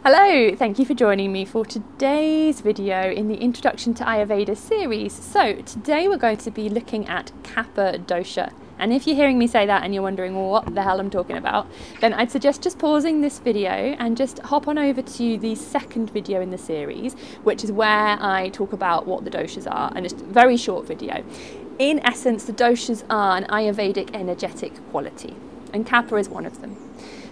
Hello, thank you for joining me for today's video in the Introduction to Ayurveda series. So today we're going to be looking at Kapha Dosha. And if you're hearing me say that and you're wondering what the hell I'm talking about, then I'd suggest just pausing this video and just hop on over to the second video in the series, which is where I talk about what the doshas are, and just a very short video. In essence, the doshas are an Ayurvedic energetic quality, and Kapha is one of them.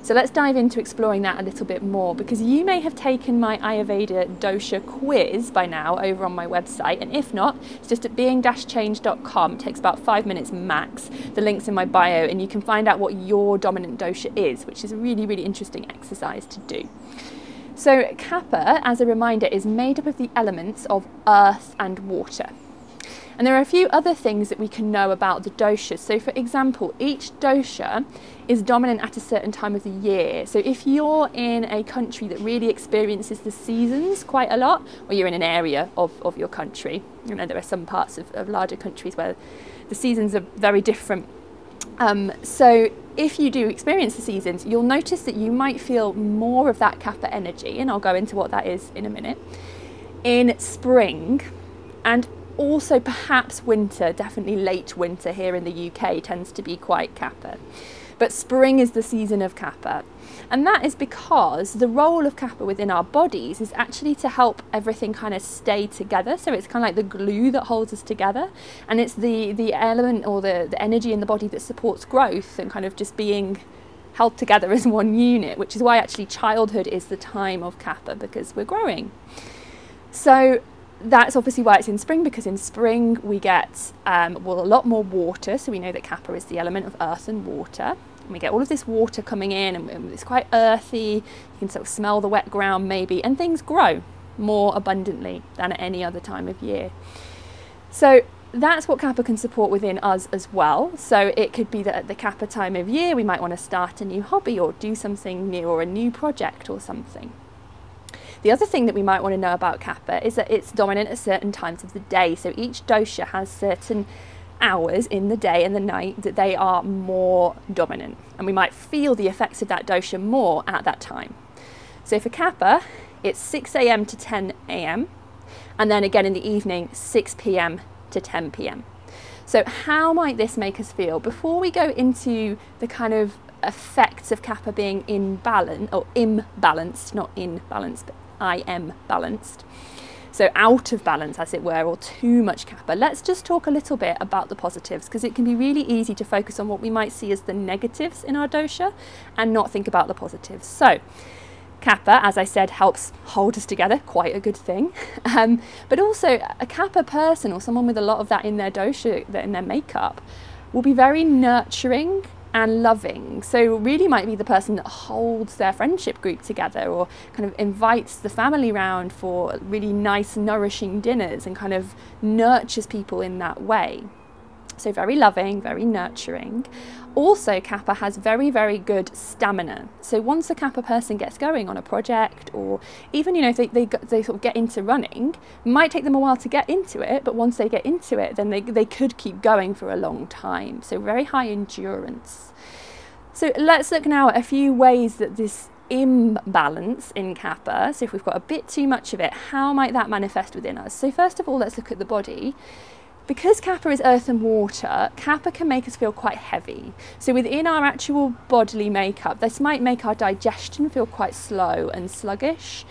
So let's dive into exploring that a little bit more, because you may have taken my Ayurveda dosha quiz by now over on my website, and if not, it's just at being-change.com. It takes about 5 minutes max. The link's in my bio, and you can find out what your dominant dosha is, which is a really, really interesting exercise to do. So Kapha, as a reminder, is made up of the elements of earth and water. And there are a few other things that we can know about the doshas. So for example, each dosha is dominant at a certain time of the year. So if you're in a country that really experiences the seasons quite a lot, or you're in an area of your country, you know, there are some parts of larger countries where the seasons are very different. So if you do experience the seasons, you'll notice that you might feel more of that Kapha energy, and I'll go into what that is in a minute, in spring, and also perhaps winter. Definitely late winter here in the UK tends to be quite Kapha. But spring is the season of Kapha. And that is because the role of Kapha within our bodies is actually to help everything kind of stay together. So it's kind of like the glue that holds us together. And it's the element or the energy in the body that supports growth and kind of just being held together as one unit, which is why actually childhood is the time of Kapha, because we're growing. So that's obviously why it's in spring, because in spring we get a lot more water. So we know that Kapha is the element of earth and water. And we get all of this water coming in, and it's quite earthy. You can sort of smell the wet ground maybe, and things grow more abundantly than at any other time of year. So that's what Kapha can support within us as well. So it could be that at the Kapha time of year we might want to start a new hobby or do something new, or a new project or something. The other thing that we might want to know about Kapha is that it's dominant at certain times of the day. So each dosha has certain hours in the day and the night that they are more dominant, and we might feel the effects of that dosha more at that time. So for Kapha, it's 6 AM to 10 AM, and then again in the evening, 6 PM to 10 PM. So how might this make us feel? Before we go into the kind of effects of Kapha being in balance, or imbalanced, not in balance, but I am balanced, so out of balance as it were, or too much Kapha, let's just talk a little bit about the positives, because it can be really easy to focus on what we might see as the negatives in our dosha and not think about the positives. So Kapha, as I said, helps hold us together, quite a good thing. But also a Kapha person, or someone with a lot of that in their dosha, in their makeup, will be very nurturing and loving. So really might be the person that holds their friendship group together, or kind of invites the family round for really nice, nourishing dinners, and kind of nurtures people in that way. So very loving, very nurturing. Also, Kapha has very, very good stamina. So once a Kapha person gets going on a project, or even, you know, if they sort of get into running, it might take them a while to get into it, but once they get into it, then they could keep going for a long time. So very high endurance. So let's look now at a few ways that this imbalance in Kapha, so if we've got a bit too much of it, how might that manifest within us? So first of all, let's look at the body. Because Kapha is earth and water, Kapha can make us feel quite heavy. So within our actual bodily makeup, this might make our digestion feel quite slow and sluggish.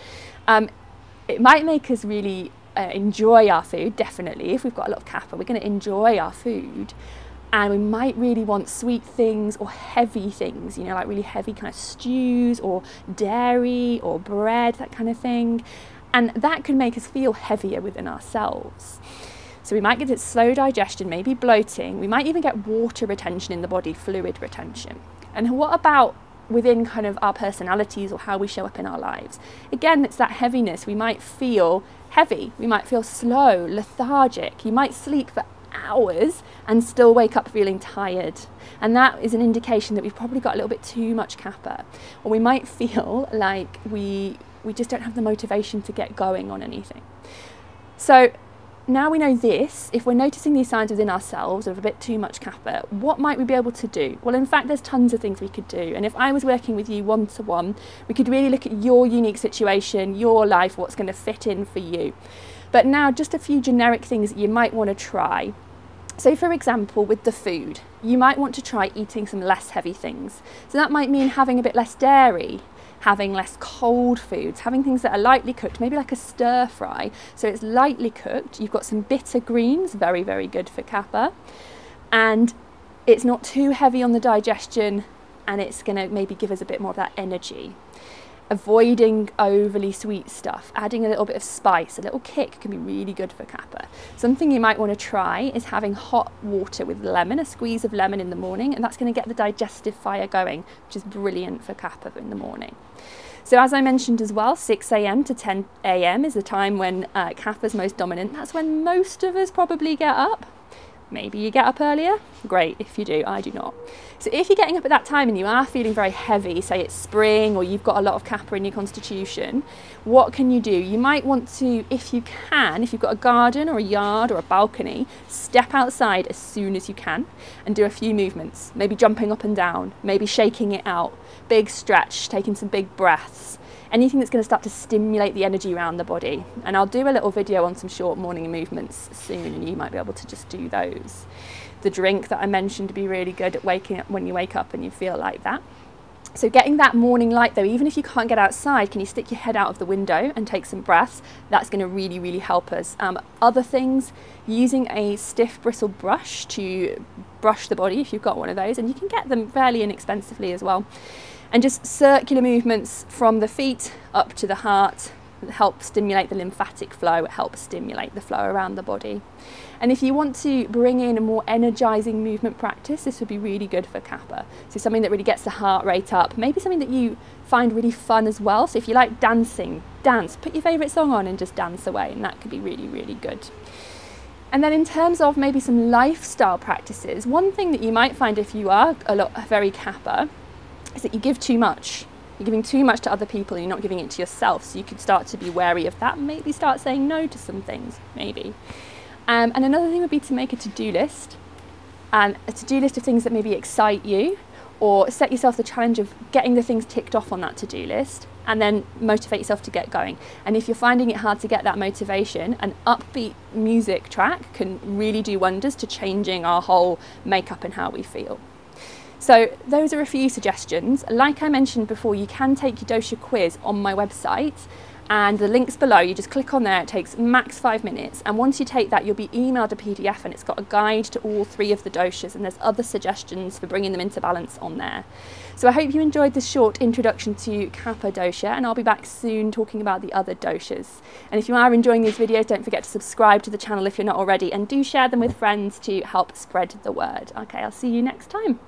It might make us really enjoy our food, definitely. If we've got a lot of Kapha, we're going to enjoy our food. And we might really want sweet things or heavy things, you know, like really heavy kind of stews or dairy or bread, that kind of thing. And that could make us feel heavier within ourselves. So we might get this slow digestion, maybe bloating. We might even get water retention in the body, fluid retention. And what about within kind of our personalities or how we show up in our lives? Again, it's that heaviness. We might feel heavy. We might feel slow, lethargic. You might sleep for hours and still wake up feeling tired. And that is an indication that we've probably got a little bit too much Kapha. Or we might feel like we just don't have the motivation to get going on anything. So now we know this, if we're noticing these signs within ourselves of a bit too much Kapha, what might we be able to do? Well, in fact, there's tons of things we could do. And if I was working with you one-to-one, we could really look at your unique situation, your life, what's going to fit in for you. But now, just a few generic things that you might want to try. So for example, with the food, you might want to try eating some less heavy things. So that might mean having a bit less dairy, having less cold foods, having things that are lightly cooked, maybe like a stir fry. So it's lightly cooked. You've got some bitter greens, very, very good for Kapha. And it's not too heavy on the digestion, and it's going to maybe give us a bit more of that energy. Avoiding overly sweet stuff, adding a little bit of spice, a little kick can be really good for Kapha. Something you might want to try is having hot water with lemon, a squeeze of lemon in the morning, and that's going to get the digestive fire going, which is brilliant for Kapha in the morning. So as I mentioned as well, 6 a.m. to 10 a.m. is the time when Kapha is most dominant. That's when most of us probably get up. Maybe you get up earlier, great. If you do, I do not. So if you're getting up at that time and you are feeling very heavy, say it's spring or you've got a lot of Kapha in your constitution, what can you do? You might want to, if you can, if you've got a garden or a yard or a balcony, step outside as soon as you can and do a few movements, maybe jumping up and down, maybe shaking it out, big stretch, taking some big breaths. Anything that's going to start to stimulate the energy around the body. And I'll do a little video on some short morning movements soon, and you might be able to just do those. The drink that I mentioned to be really good at waking up when you wake up and you feel like that. So getting that morning light though, even if you can't get outside, can you stick your head out of the window and take some breaths? That's going to really, really help us. Other things, using a stiff bristle brush to brush the body if you've got one of those, and you can get them fairly inexpensively as well. And just circular movements from the feet up to the heart help stimulate the lymphatic flow, it helps stimulate the flow around the body. And if you want to bring in a more energizing movement practice, this would be really good for Kapha. So something that really gets the heart rate up, maybe something that you find really fun as well. So if you like dancing, dance, put your favorite song on and just dance away, and that could be really, really good. And then in terms of maybe some lifestyle practices, one thing that you might find if you are very Kapha is that you give too much. You're giving too much to other people and you're not giving it to yourself. So you could start to be wary of that, maybe start saying no to some things, maybe. And another thing would be to make a to-do list. And a to-do list of things that maybe excite you, or set yourself the challenge of getting the things ticked off on that to-do list, and then motivate yourself to get going. And if you're finding it hard to get that motivation, an upbeat music track can really do wonders to changing our whole makeup and how we feel. So those are a few suggestions. Like I mentioned before, you can take your dosha quiz on my website, and the link's below. You just click on there, it takes max 5 minutes, and once you take that you'll be emailed a PDF and it's got a guide to all 3 of the doshas, and there's other suggestions for bringing them into balance on there. So I hope you enjoyed this short introduction to Kapha Dosha, and I'll be back soon talking about the other doshas. And if you are enjoying these videos, don't forget to subscribe to the channel if you're not already, and do share them with friends to help spread the word. Okay, I'll see you next time.